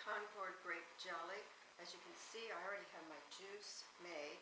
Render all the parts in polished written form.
Concord Grape Jelly. As you can see, I already have my juice made,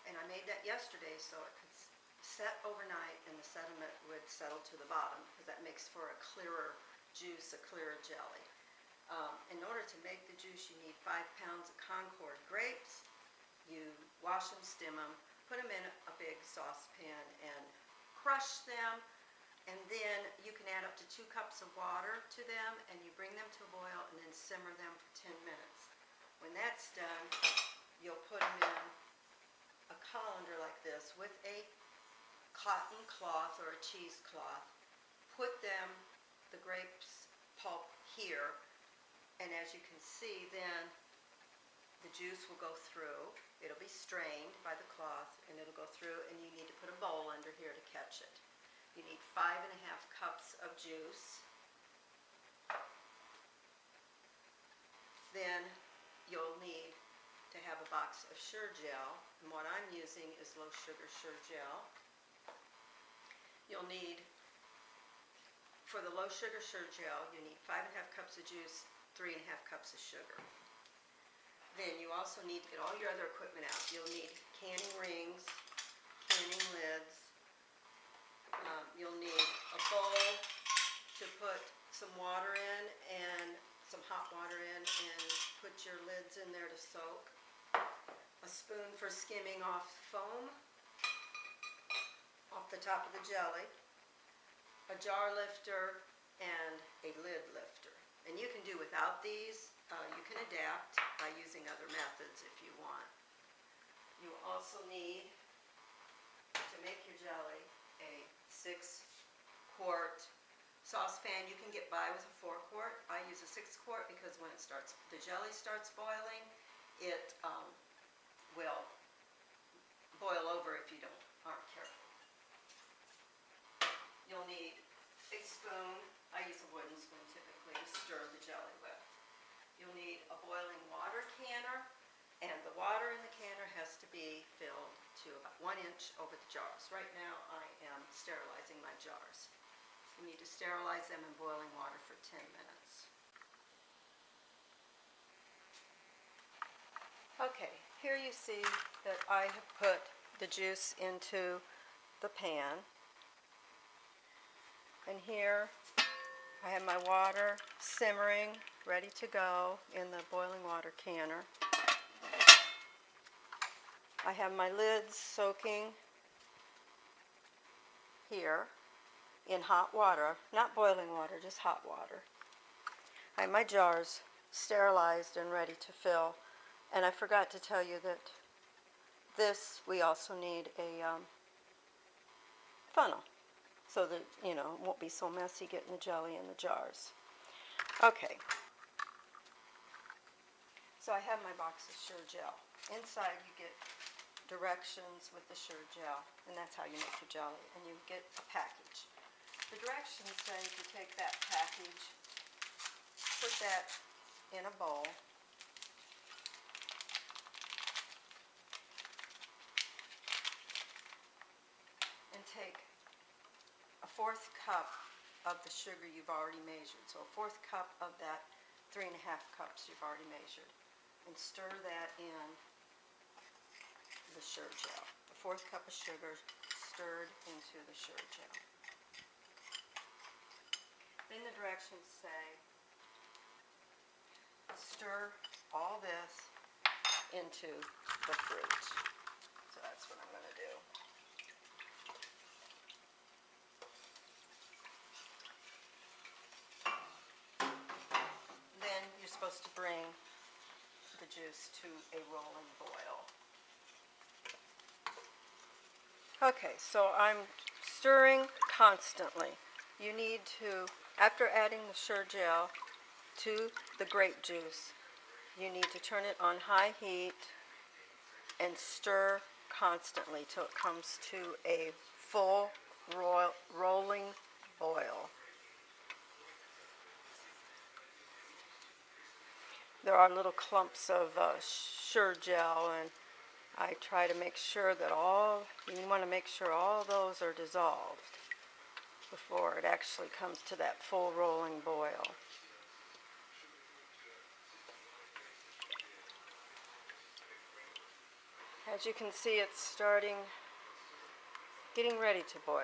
and I made that yesterday so it could set overnight and the sediment would settle to the bottom, because that makes for a clearer juice, a clearer jelly. In order to make the juice, you need 5 pounds of Concord grapes. You wash them, stem them, put them in a big saucepan and crush them. And then you can add up to 2 cups of water to them, and you bring them to a boil and then simmer them for 10 minutes. When that's done, you'll put them in a colander like this with a cotton cloth or a cheesecloth. Put them, the grapes pulp here, and as you can see, then the juice will go through. It'll be strained by the cloth, and it'll go through, and you need to put a bowl under here to catch it. You need 5.5 cups of juice. Then you'll need to have a box of Sure-Jell, and what I'm using is low sugar Sure-Jell. You'll need, for the low sugar Sure-Jell, you need 5.5 cups of juice, 3.5 cups of sugar. Then you also need to get all your other equipment out. You'll need canning rings, canning lids. You'll need a bowl to put some water in and some hot water in and put your lids in there to soak. A spoon for skimming off foam off the top of the jelly. A jar lifter and a lid lifter. And you can do without these. You can adapt by using other methods if you want. You also need, to make your jelly, a 6-quart saucepan. You can get by with a 4-quart. I use a 6-quart because when the jelly starts boiling, it will boil over if you aren't careful. You'll need a spoon. I use a wooden spoon typically to stir the jelly with. You'll need a boiling water canner, and the water in the canner has to be filled to about 1 inch over the jars. Right now I am sterilizing my jars. You need to sterilize them in boiling water for 10 minutes. Okay, here you see that I have put the juice into the pan. And here I have my water simmering, ready to go in the boiling water canner. I have my lids soaking here in hot water, not boiling water, just hot water. I have my jars sterilized and ready to fill. And I forgot to tell you that we also need a funnel, so that, it won't be so messy getting the jelly in the jars. Okay. So I have my box of Sure-Jell. Inside you get directions with the Sure-Jell, and that's how you make the jelly, and you get a package. The directions say to take that package, put that in a bowl, and take a 1/4 cup of the sugar you've already measured. So a 1/4 cup of that 3.5 cups you've already measured, and stir that in the Sure-Jell. A 1/4 cup of sugar stirred into the Sure-Jell. Then the directions say stir all this into the fruit. So that's what I'm going to do. Then you're supposed to bring the juice to a rolling boil. Okay, so I'm stirring constantly. You need to, after adding the Sure-Jell to the grape juice, you need to turn it on high heat and stir constantly till it comes to a full rolling boil. There are little clumps of Sure-Jell, and I try to make sure that you want to make sure all those are dissolved before it actually comes to that full rolling boil. As you can see, it's getting ready to boil.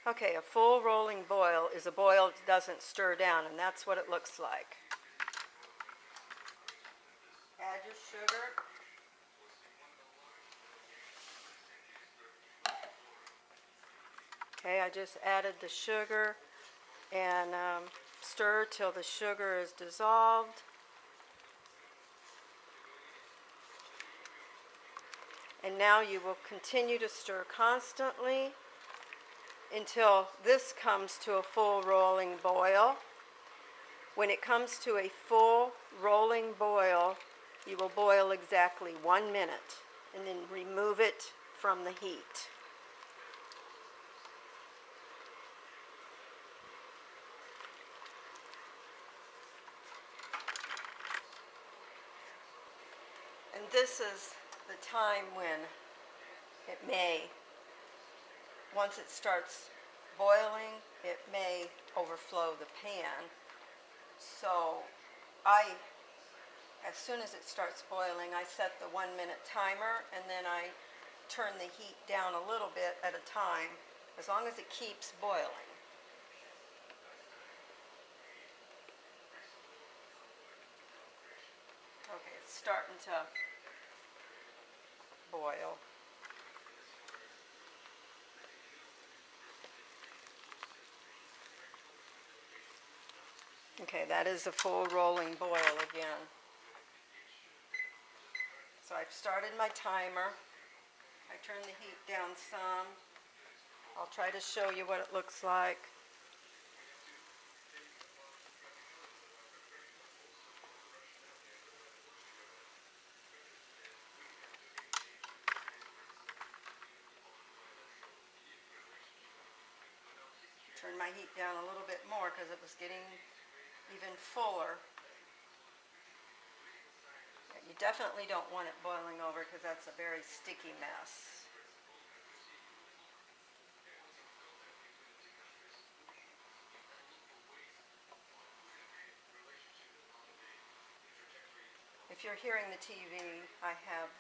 Okay, a full rolling boil is a boil that doesn't stir down, and that's what it looks like. Add your sugar. Okay, I just added the sugar and stir till the sugar is dissolved. And now you will continue to stir constantly until this comes to a full rolling boil. When it comes to a full rolling boil, you will boil exactly 1 minute and then remove it from the heat. And this is the time when it may, once it starts boiling, it may overflow the pan. So as soon as it starts boiling, I set the 1 minute timer, and then I turn the heat down a little bit at a time, as long as it keeps boiling. Okay, it's starting to boil. Okay, that is a full rolling boil again. So I've started my timer. I turn the heat down some. I'll try to show you what it looks like. Turn my heat down a little bit more because it was getting even fuller. You definitely don't want it boiling over because that's a very sticky mess. If you're hearing the TV, I have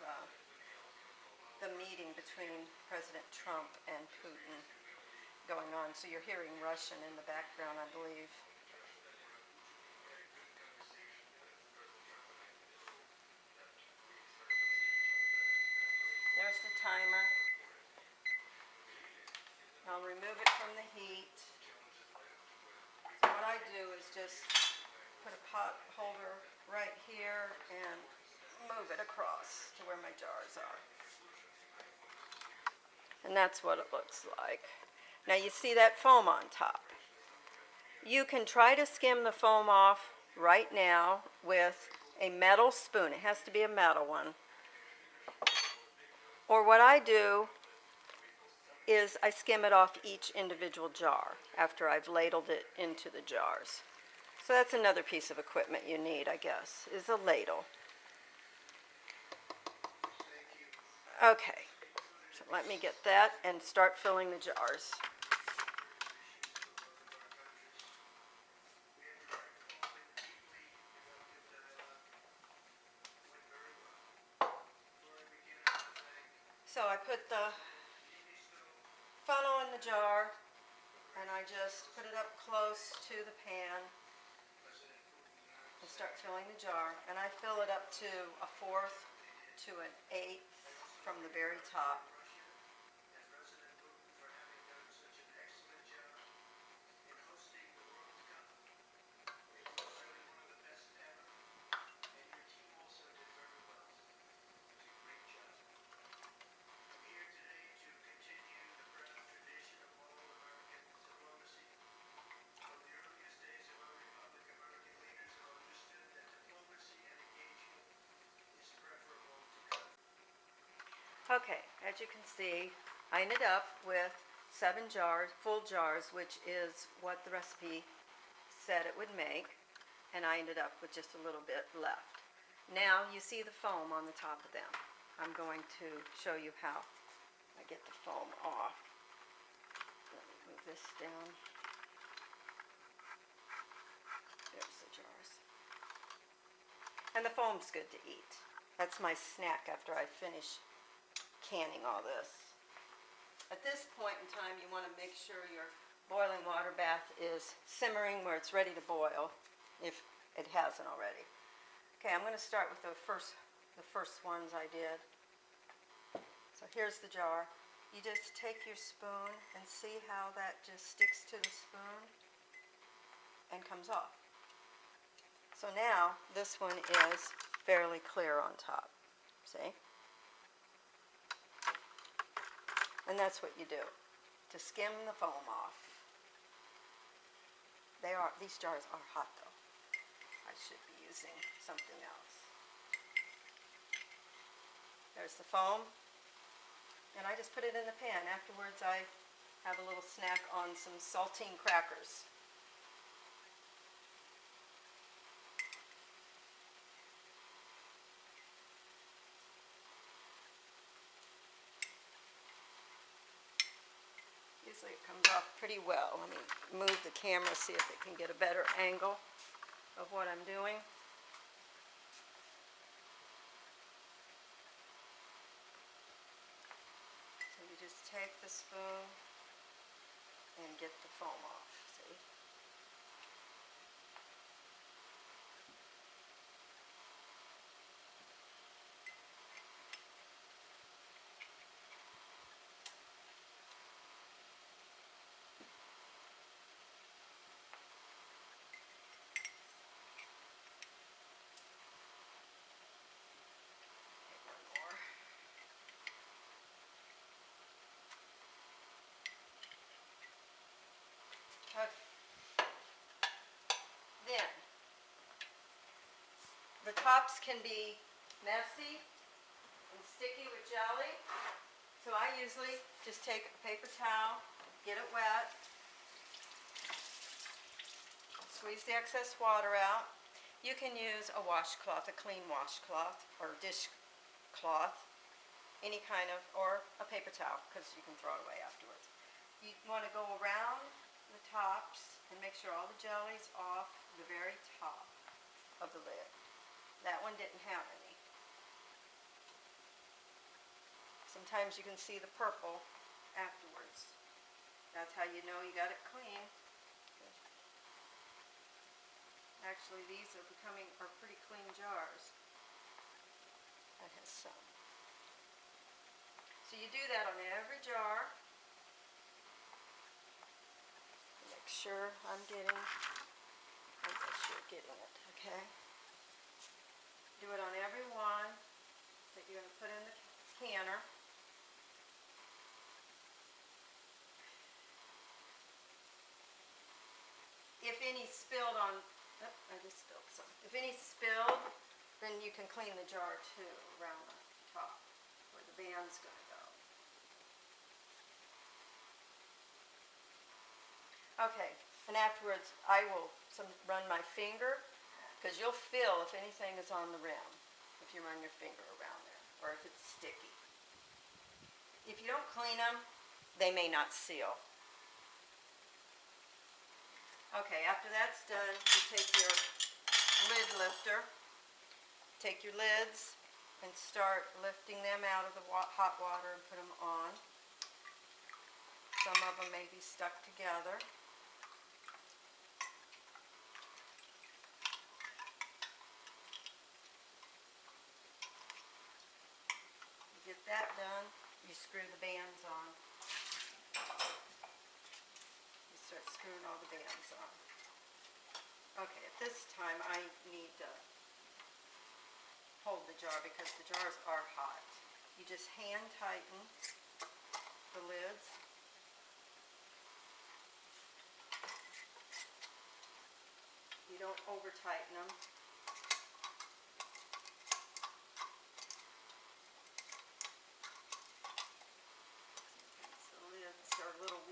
the meeting between President Trump and Putin going on, so you're hearing Russian in the background, I believe. There's the timer. I'll remove it from the heat. So what I do is just put a pot holder right here and move it across to where my jars are. And that's what it looks like. Now you see that foam on top. You can try to skim the foam off right now with a metal spoon. It has to be a metal one. Or what I do is I skim it off each individual jar after I've ladled it into the jars. So that's another piece of equipment you need, I guess, is a ladle. Okay, so let me get that and start filling the jars. So I put the funnel in the jar and I just put it up close to the pan and start filling the jar. And I fill it up to 1/4 to 1/8 from the very top. Okay, as you can see, I ended up with 7 jars, full jars, which is what the recipe said it would make, and I ended up with just a little bit left. Now you see the foam on the top of them. I'm going to show you how I get the foam off. Let me move this down. There's the jars. And the foam's good to eat. That's my snack after I finish canning all this. At this point in time, you want to make sure your boiling water bath is simmering where it's ready to boil, if it hasn't already. Okay, I'm going to start with the first ones I did. So here's the jar. You just take your spoon and see how that just sticks to the spoon and comes off. So now this one is fairly clear on top. See? And that's what you do to skim the foam off. These jars are hot though. I should be using something else. There's the foam. And I just put it in the pan. Afterwards I have a little snack on some saltine crackers. Usually it comes off pretty well. Let me move the camera, see if it can get a better angle of what I'm doing. So you just take the spoon and get the foam off, see? Okay. Then, the tops can be messy and sticky with jelly, so I usually just take a paper towel, get it wet, squeeze the excess water out. You can use a washcloth, a clean washcloth, or dishcloth, any kind of, or a paper towel, because you can throw it away afterwards. You want to go around the tops and make sure all the jelly's off the very top of the lid. That one didn't have any. Sometimes you can see the purple afterwards. That's how you know you got it clean. Actually, these are pretty clean jars. That has some. So you do that on every jar. Make sure I'm getting it, okay? Do it on every one that you're going to put in the canner. If any spilled on, I just spilled some. If any spilled, then you can clean the jar too around the top where the band's going to go. Okay, and afterwards I will run my finger, because you'll feel if anything is on the rim if you run your finger around there, or if it's sticky. If you don't clean them, they may not seal. Okay, after that's done, you take your lid lifter, take your lids, and start lifting them out of the hot water and put them on. Some of them may be stuck together. You get that done, you screw the bands on. Start screwing all the bands on. Okay, at this time I need to hold the jar because the jars are hot. You just hand tighten the lids. You don't over tighten them. Sometimes the lids are a little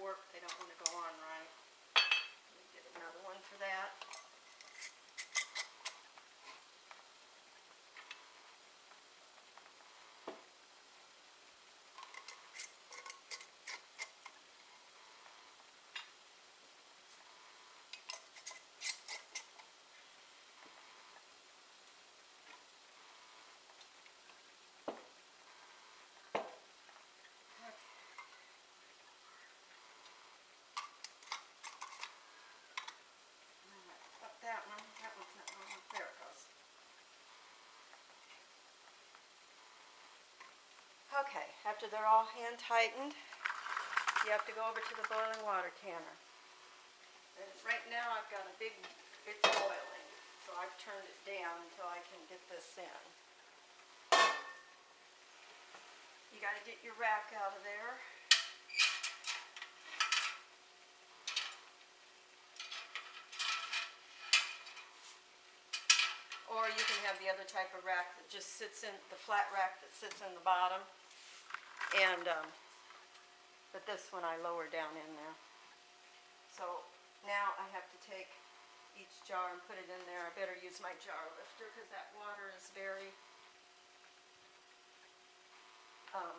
after they're all hand tightened, you have to go over to the boiling water canner. And right now I've got a big, it's boiling, so I've turned it down until I can get this in. You got to get your rack out of there. Or you can have the other type of rack that just sits in, the flat rack that sits in the bottom. And, but this one I lower down in there. So now I have to take each jar and put it in there. I better use my jar lifter because that water is very hot.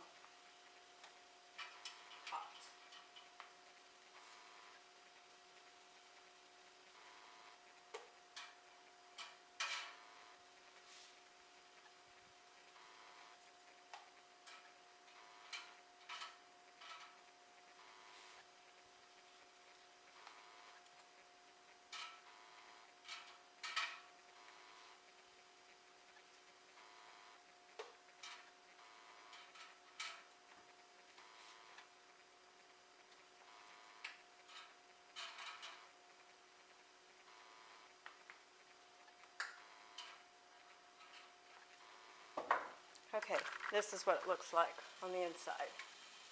Okay, this is what it looks like on the inside.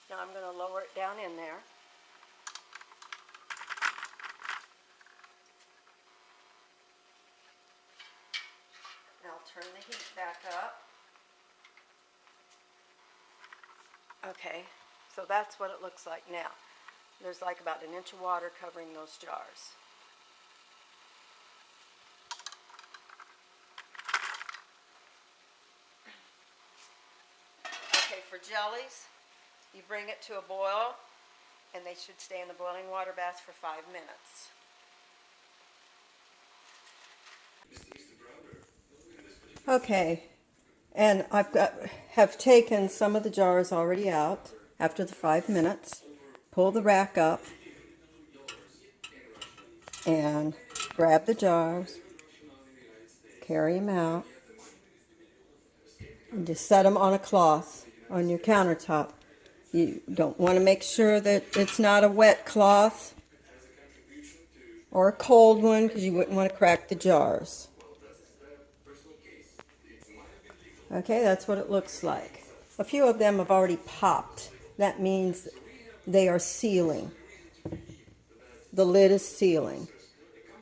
Now I'm going to lower it down in there. And I'll turn the heat back up. Okay, so that's what it looks like now. There's like about an inch of water covering those jars. For jellies, you bring it to a boil, and they should stay in the boiling water bath for 5 minutes. Okay, and have taken some of the jars already out after the 5 minutes. Pull the rack up and grab the jars, carry them out, and just set them on a cloth on your countertop. You don't want to make sure that it's not a wet cloth or a cold one because you wouldn't want to crack the jars. Okay, that's what it looks like. A few of them have already popped. That means they are sealing. The lid is sealing,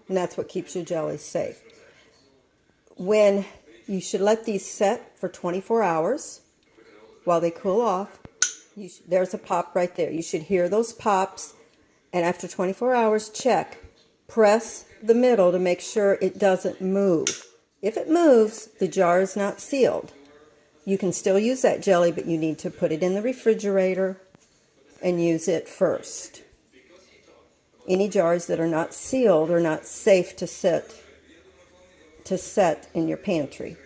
and that's what keeps your jelly safe. When you should let these set for 24 hours while they cool off. There's a pop right there. You should hear those pops, and after 24 hours, check. Press the middle to make sure it doesn't move. If it moves, the jar is not sealed. You can still use that jelly, but you need to put it in the refrigerator and use it first. Any jars that are not sealed are not safe to set in your pantry.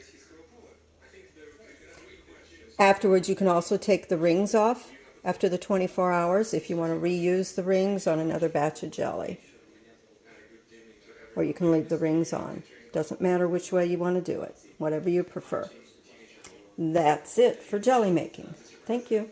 Afterwards, you can also take the rings off after the 24 hours if you want to reuse the rings on another batch of jelly. Or you can leave the rings on. Doesn't matter which way you want to do it, whatever you prefer. That's it for jelly making. Thank you.